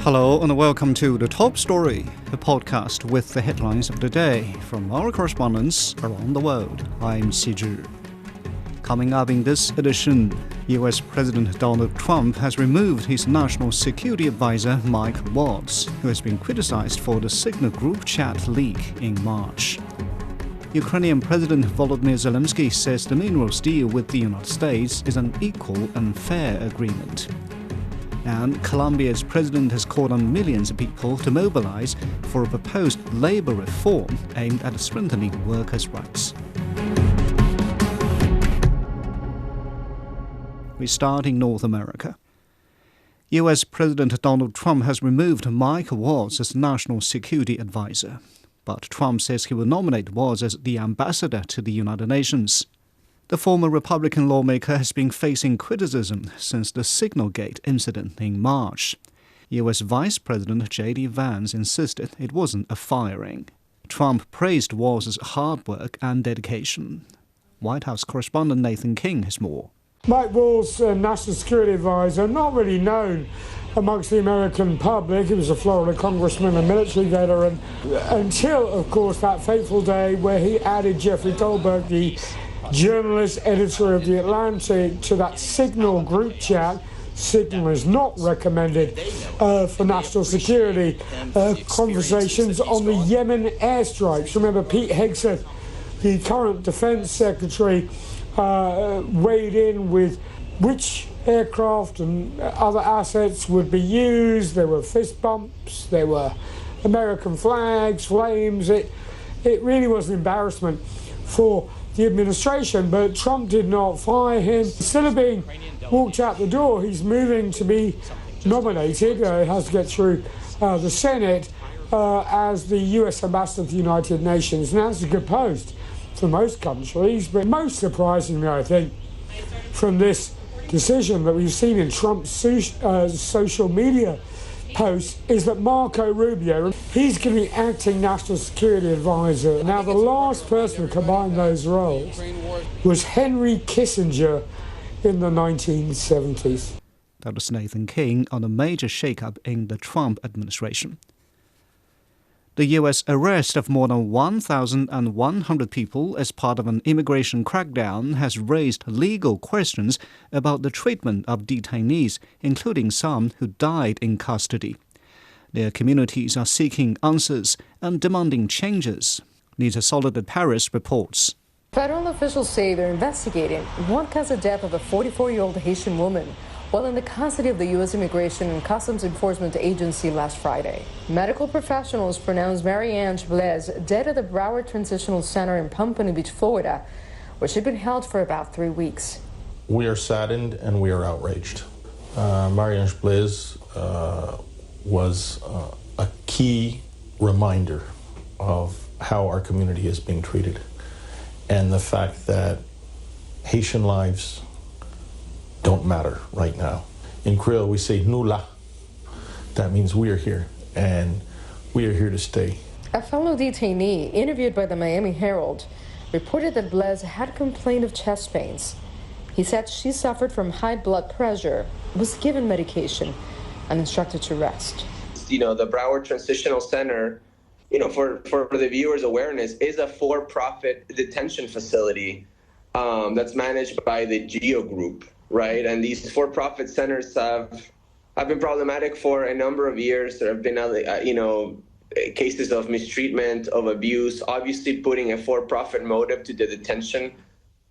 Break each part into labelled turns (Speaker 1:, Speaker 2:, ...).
Speaker 1: Hello and welcome to The Top Story, a podcast with the headlines of the day from our correspondents around the world. I'm Siju. Coming up in this edition, US President Donald Trump has removed his national security advisor Mike Waltz, who has been criticized for the Signal group chat leak in March. Ukrainian President Volodymyr Zelensky says the minerals deal with the United States is an equal and fair agreement. And Colombia's president has called on millions of people to mobilize for a proposed labor reform aimed at strengthening workers' rights. We start in North America. US President Donald Trump has removed Mike Waltz as national security advisor, but Trump says he will nominate Waltz as the ambassador to the United Nations. The former Republican lawmaker has been facing criticism since the Signalgate incident in March. US Vice President J.D. Vance insisted it wasn't a firing. Trump praised Waltz's hard work and dedication. White House correspondent Nathan King has more.
Speaker 2: Mike Waltz, National Security Advisor, not really known amongst the American public. He was a Florida congressman, a military veteran, until, of course, that fateful day where he added Jeffrey Goldberg, the journalist, editor of The Atlantic, to that Signal group chat. Signal is not recommended for national security. Conversations on the Yemen airstrikes. Remember, Pete Hegseth, the current defense secretary, weighed in with which aircraft and other assets would be used. There were fist bumps, there were American flags, flames. It really was an embarrassment for the administration, but Trump did not fire him. Instead of being walked out the door, he's moving to be nominated. He has to get through the Senate as the US ambassador to the United Nations. Now, that's a good post for most countries, but most surprisingly, I think, from this decision that we've seen in Trump's social media posts is that Marco Rubio, he's going to be acting national security advisor. Now, the last person to combine those roles was Henry Kissinger in the 1970s.
Speaker 1: That was Nathan King on a major shakeup in the Trump administration. The U.S. arrest of more than 1,100 people as part of an immigration crackdown has raised legal questions about the treatment of detainees, including some who died in custody. Their communities are seeking answers and demanding changes. Nita Soledad Paris reports.
Speaker 3: Federal officials say they're investigating what caused the death of a 44-year-old Haitian woman while in the custody of the U.S. Immigration and Customs Enforcement Agency last Friday. Medical professionals pronounced Marie-Ange Blaise dead at the Broward Transitional Center in Pompano Beach, Florida, where she'd been held for about 3 weeks.
Speaker 4: We are saddened and we are outraged. Marie-Ange Blaise was a key reminder of how our community is being treated and the fact that Haitian lives don't matter right now. In Creole, we say nous la. That means we are here, and we are here to stay.
Speaker 3: A fellow detainee interviewed by the Miami Herald reported that Blaise had complained of chest pains. He said she suffered from high blood pressure, was given medication, and instructed to rest.
Speaker 5: The Broward Transitional Center, for the viewers' awareness, is a for-profit detention facility that's managed by the GEO Group. Right, and these for-profit centers have been problematic for a number of years. There have been, cases of mistreatment, of abuse. Obviously, putting a for-profit motive to the detention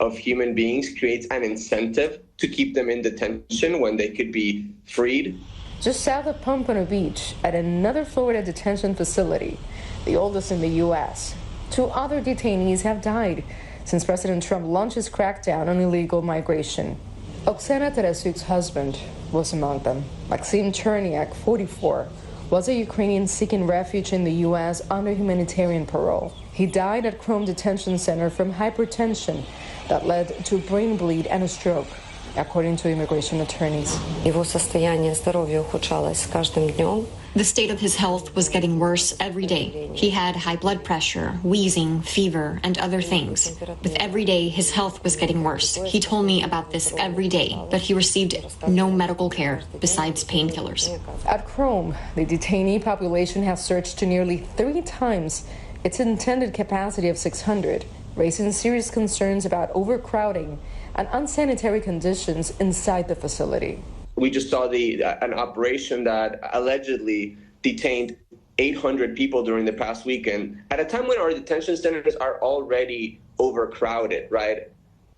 Speaker 5: of human beings creates an incentive to keep them in detention when they could be freed.
Speaker 3: Just south of Pompano Beach, at another Florida detention facility, the oldest in the U.S., 2 other detainees have died since President Trump launched his crackdown on illegal migration. Oksana Teresiuk's husband was among them. Maxim Cherniak, 44, was a Ukrainian seeking refuge in the U.S. under humanitarian parole. He died at Chrome Detention Center from hypertension that led to a brain bleed and a stroke. according to immigration attorneys.
Speaker 6: Его состояние здоровья ухудшалось с каждым днем.
Speaker 7: The state of his health was getting worse every day. He had high blood pressure, wheezing, fever, and other things. With every day, his health was getting worse. He told me about this every day, but he received no medical care besides painkillers.
Speaker 3: At Chrome, the detainee population has surged to nearly 3 times its intended capacity of 600, raising serious concerns about overcrowding and unsanitary conditions inside the facility.
Speaker 5: We just saw an operation that allegedly detained 800 people during the past weekend at a time when our detention centers are already overcrowded, right?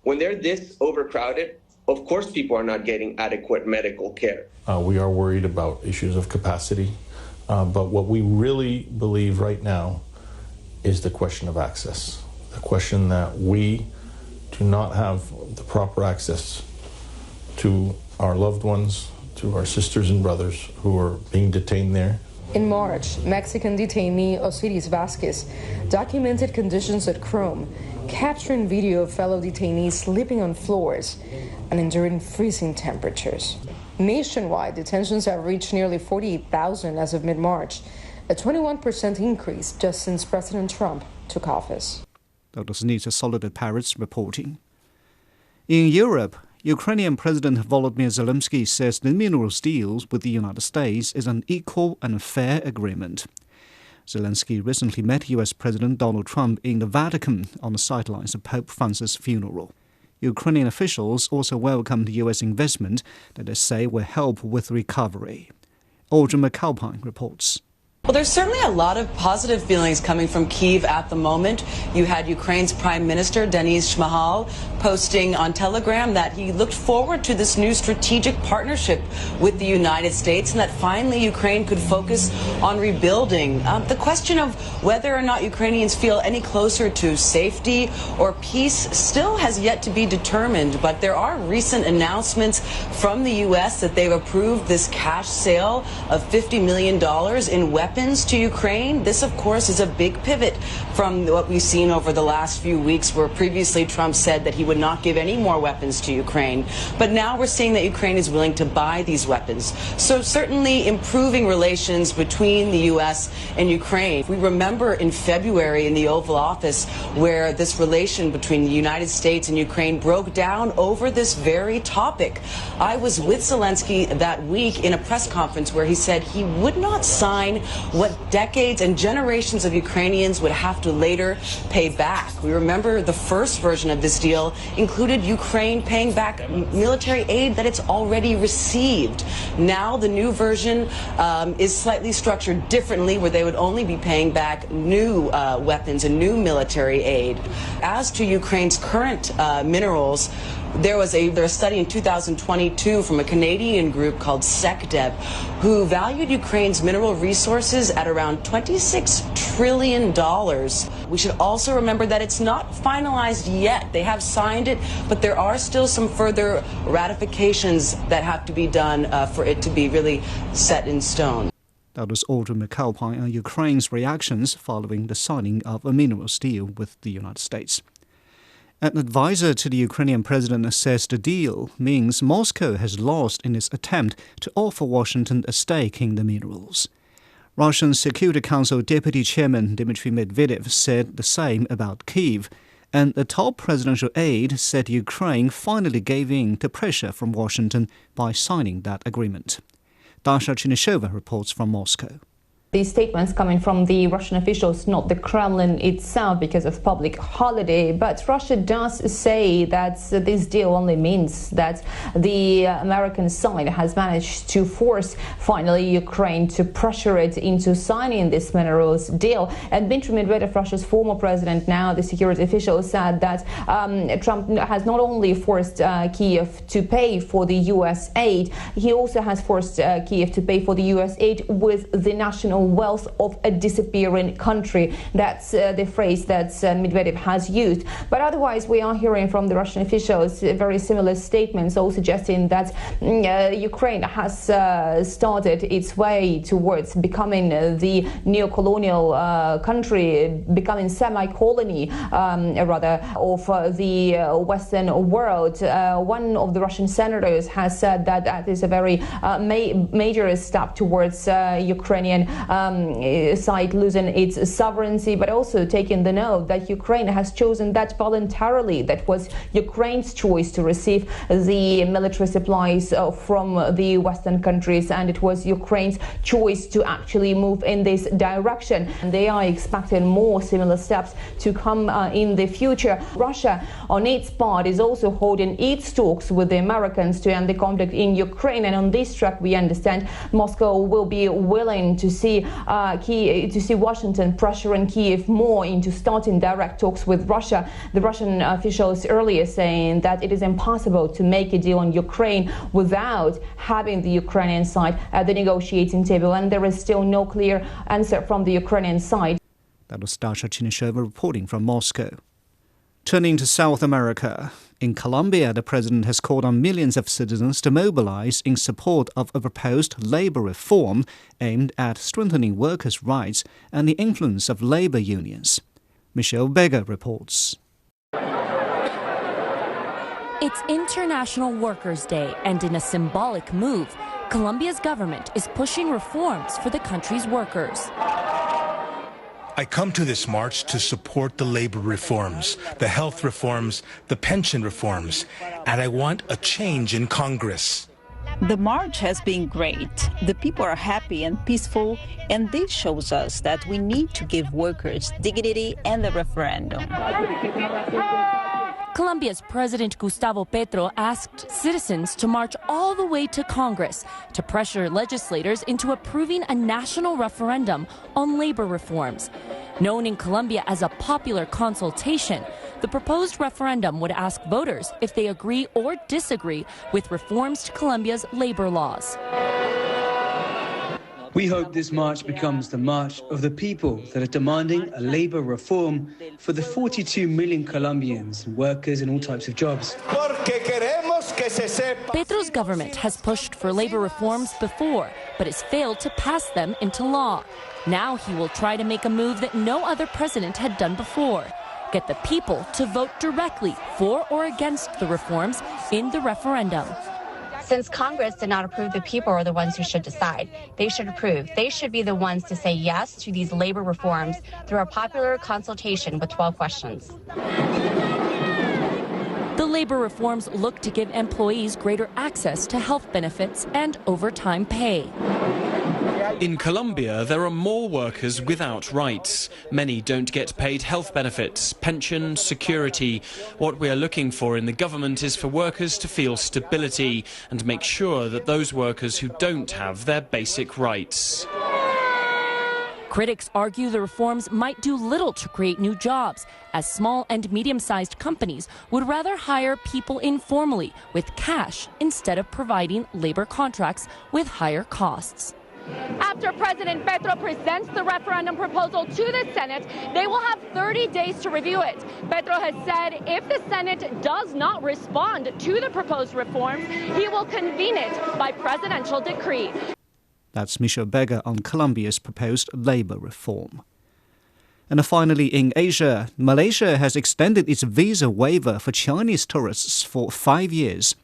Speaker 5: When they're this overcrowded, of course people are not getting adequate medical care.
Speaker 4: We are worried about issues of capacity, but what we really believe right now is the question of access. The question that we do not have the proper access to our loved ones, to our sisters and brothers who are being detained there.
Speaker 3: In March, Mexican detainee Osiris Vasquez documented conditions at Chrome, capturing video of fellow detainees sleeping on floors and enduring freezing temperatures. Nationwide, detentions have reached nearly 48,000 as of mid-March, a 21% increase just since President Trump took office.
Speaker 1: That was Nita Soledad Paris reporting. In Europe, Ukrainian President Volodymyr Zelensky says the minerals deal with the United States is an equal and fair agreement. Zelensky recently met U.S. President Donald Trump in the Vatican on the sidelines of Pope Francis' funeral. Ukrainian officials also welcomed U.S. investment that they say will help with recovery. Audrey McAlpine reports.
Speaker 8: Well, there's certainly a lot of positive feelings coming from Kyiv at the moment. You had Ukraine's Prime Minister, Denis Shmyhal, posting on Telegram that he looked forward to this new strategic partnership with the United States and that finally Ukraine could focus on rebuilding. The question of whether or not Ukrainians feel any closer to safety or peace still has yet to be determined, but there are recent announcements from the U.S. that they've approved this cash sale of $50 million in weapons to Ukraine. This, of course, is a big pivot from what we've seen over the last few weeks, where previously Trump said that he would not give any more weapons to Ukraine. But now we're seeing that Ukraine is willing to buy these weapons. So certainly improving relations between the U.S. and Ukraine. We remember in February in the Oval Office where this relation between the United States and Ukraine broke down over this very topic. I was with Zelensky that week in a press conference where he said he would not sign what decades and generations of Ukrainians would have to later pay back. We remember the first version of this deal included Ukraine paying back military aid that it's already received. Now the new version is slightly structured differently, where they would only be paying back new weapons and new military aid. As to Ukraine's current minerals, there was a study in 2022 from a Canadian group called SecDev, who valued Ukraine's mineral resources at around $26 trillion. We should also remember that it's not finalized yet. They have signed it, but there are still some further ratifications that have to be done for it to be really set in stone.
Speaker 1: That was Audrey McAlpine on Ukraine's reactions following the signing of a minerals deal with the United States. An advisor to the Ukrainian president says the deal means Moscow has lost in its attempt to offer Washington a stake in the minerals. Russian Security Council Deputy Chairman Dmitry Medvedev said the same about Kyiv, and the top presidential aide said Ukraine finally gave in to pressure from Washington by signing that agreement. Dasha Chinishova reports from Moscow.
Speaker 9: These statements coming from the Russian officials, not the Kremlin itself because of public holiday, but Russia does say that this deal only means that the American side has managed to force finally Ukraine to pressure it into signing this minerals deal. And Dmitry Medvedev, Russia's former president, now the security official, said that Trump has not only forced Kyiv to pay for the U.S. aid, he also has forced Kyiv to pay for the U.S. aid with the national wealth of a disappearing country. That's the phrase that Medvedev has used. But otherwise, we are hearing from the Russian officials very similar statements, all suggesting that Ukraine has started its way towards becoming the neo-colonial country, becoming semi-colony, rather, of the Western world. One of the Russian senators has said that that is a very major step towards Ukrainian side losing its sovereignty, but also taking the note that Ukraine has chosen that voluntarily. That was Ukraine's choice to receive the military supplies from the Western countries, and it was Ukraine's choice to actually move in this direction. And they are expecting more similar steps to come in the future. Russia, on its part, is also holding its talks with the Americans to end the conflict in Ukraine, and on this track, we understand Moscow will be willing to see Washington pressuring Kyiv more into starting direct talks with Russia. The Russian officials earlier saying that it is impossible to make a deal on Ukraine without having the Ukrainian side at the negotiating table, and there is still no clear answer from the Ukrainian side.
Speaker 1: That was Dasha Chinisheva reporting from Moscow. Turning to South America, in Colombia, the president has called on millions of citizens to mobilize in support of a proposed labor reform aimed at strengthening workers' rights and the influence of labor unions. Michelle Beggar reports.
Speaker 10: It's International Workers' Day, and in a symbolic move, Colombia's government is pushing reforms for the country's workers.
Speaker 11: I come to this march to support the labor reforms, the health reforms, the pension reforms, and I want a change in Congress.
Speaker 12: The march has been great. The people are happy and peaceful, and this shows us that we need to give workers dignity and the referendum.
Speaker 10: Colombia's President Gustavo Petro asked citizens to march all the way to Congress to pressure legislators into approving a national referendum on labor reforms. Known in Colombia as a popular consultation, the proposed referendum would ask voters if they agree or disagree with reforms to Colombia's labor laws.
Speaker 13: We hope this march becomes the march of the people that are demanding a labor reform for the 42 million Colombians, workers in all types of jobs.
Speaker 10: Petro's government has pushed for labor reforms before, but has failed to pass them into law. Now he will try to make a move that no other president had done before: get the people to vote directly for or against the reforms in the referendum.
Speaker 14: Since Congress did not approve, the people are the ones who should decide. They should approve. They should be the ones to say yes to these labor reforms through a popular consultation with 12 questions.
Speaker 10: The labor reforms look to give employees greater access to health benefits and overtime pay.
Speaker 15: In Colombia, there are more workers without rights. Many don't get paid health benefits, pension, security. What we are looking for in the government is for workers to feel stability and make sure that those workers who don't have their basic rights.
Speaker 10: Critics argue the reforms might do little to create new jobs, as small and medium-sized companies would rather hire people informally with cash instead of providing labor contracts with higher costs.
Speaker 16: After President Petro presents the referendum proposal to the Senate, they will have 30 days to review it. Petro has said if the Senate does not respond to the proposed reforms, he will convene it by presidential decree.
Speaker 1: That's Michelle Beggar on Colombia's proposed labor reform. And finally, in Asia, Malaysia has extended its visa waiver for Chinese tourists for 5 years.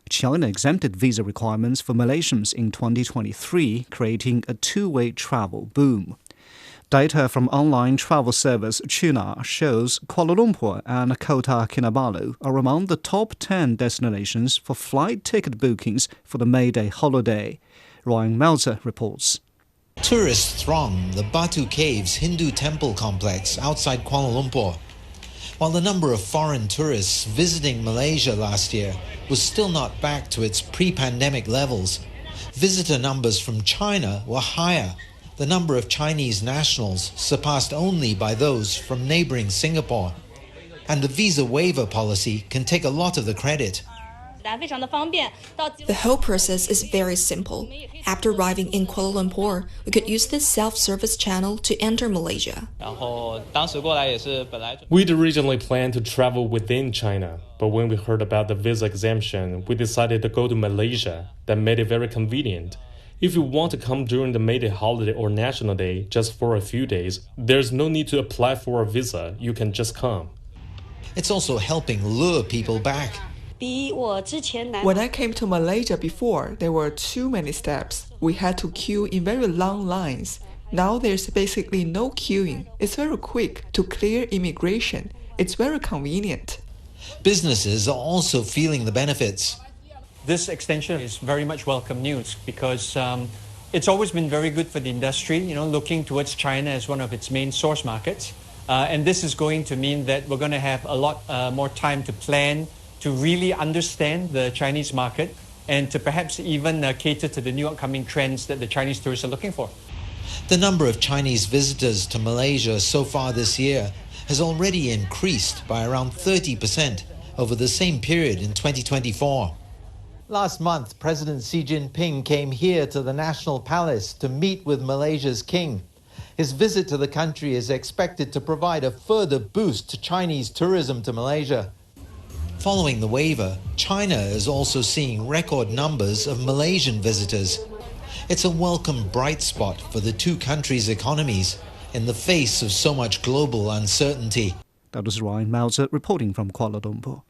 Speaker 1: China exempted visa requirements for Malaysians in 2023, creating a two-way travel boom. Data from online travel service Qunar shows Kuala Lumpur and Kota Kinabalu are among the top 10 destinations for flight ticket bookings for the May Day holiday. Ryan Melzer reports.
Speaker 17: Tourists throng the Batu Caves Hindu temple complex outside Kuala Lumpur. While the number of foreign tourists visiting Malaysia last year was still not back to its pre-pandemic levels, visitor numbers from China were higher. The number of Chinese nationals surpassed only by those from neighboring Singapore. And the visa waiver policy can take a lot of the credit.
Speaker 18: The whole process is very simple. After arriving in Kuala Lumpur, we could use this self-service channel to enter Malaysia.
Speaker 19: We'd originally planned to travel within China, but when we heard about the visa exemption, we decided to go to Malaysia. That made it very convenient. If you want to come during the May Day holiday or National Day just for a few days, there's no need to apply for a visa. You can just come.
Speaker 17: It's also helping lure people back.
Speaker 20: When I came to Malaysia before, there were too many steps. We had to queue in very long lines. Now there's basically no queuing. It's very quick to clear immigration. It's very convenient.
Speaker 17: Businesses are also feeling the benefits.
Speaker 21: This extension is very much welcome news because it's always been very good for the industry, looking towards China as one of its main source markets. And this is going to mean that we're going to have a lot more time to plan, to really understand the Chinese market, and to perhaps even cater to the new upcoming trends that the Chinese tourists are looking for.
Speaker 17: The number of Chinese visitors to Malaysia so far this year has already increased by around 30% over the same period in 2024. Last month, President Xi Jinping came here to the National Palace to meet with Malaysia's king. His visit to the country is expected to provide a further boost to Chinese tourism to Malaysia. Following the waiver, China is also seeing record numbers of Malaysian visitors. It's a welcome bright spot for the two countries' economies in the face of so much global uncertainty.
Speaker 1: That was Ryan Mauser reporting from Kuala Lumpur.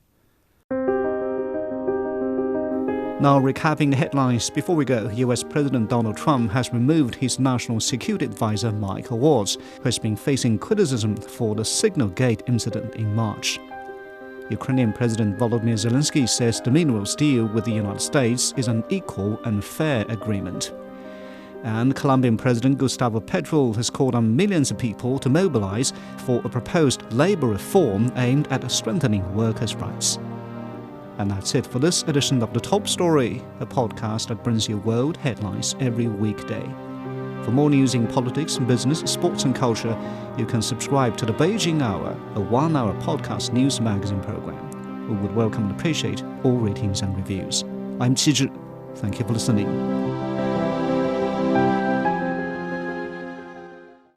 Speaker 1: Now, recapping the headlines before we go, US President Donald Trump has removed his national security advisor Mike Waltz, who has been facing criticism for the Signalgate incident in March. Ukrainian President Volodymyr Zelensky says the minerals deal with the United States is an equal and fair agreement. And Colombian President Gustavo Petro has called on millions of people to mobilize for a proposed labor reform aimed at strengthening workers' rights. And that's it for this edition of The Top Story, a podcast that brings you world headlines every weekday. For more news in politics, business, sports and culture, you can subscribe to the Beijing Hour, a one-hour podcast news magazine program. We would welcome and appreciate all ratings and reviews. I'm Qi Zhi. Thank you for listening.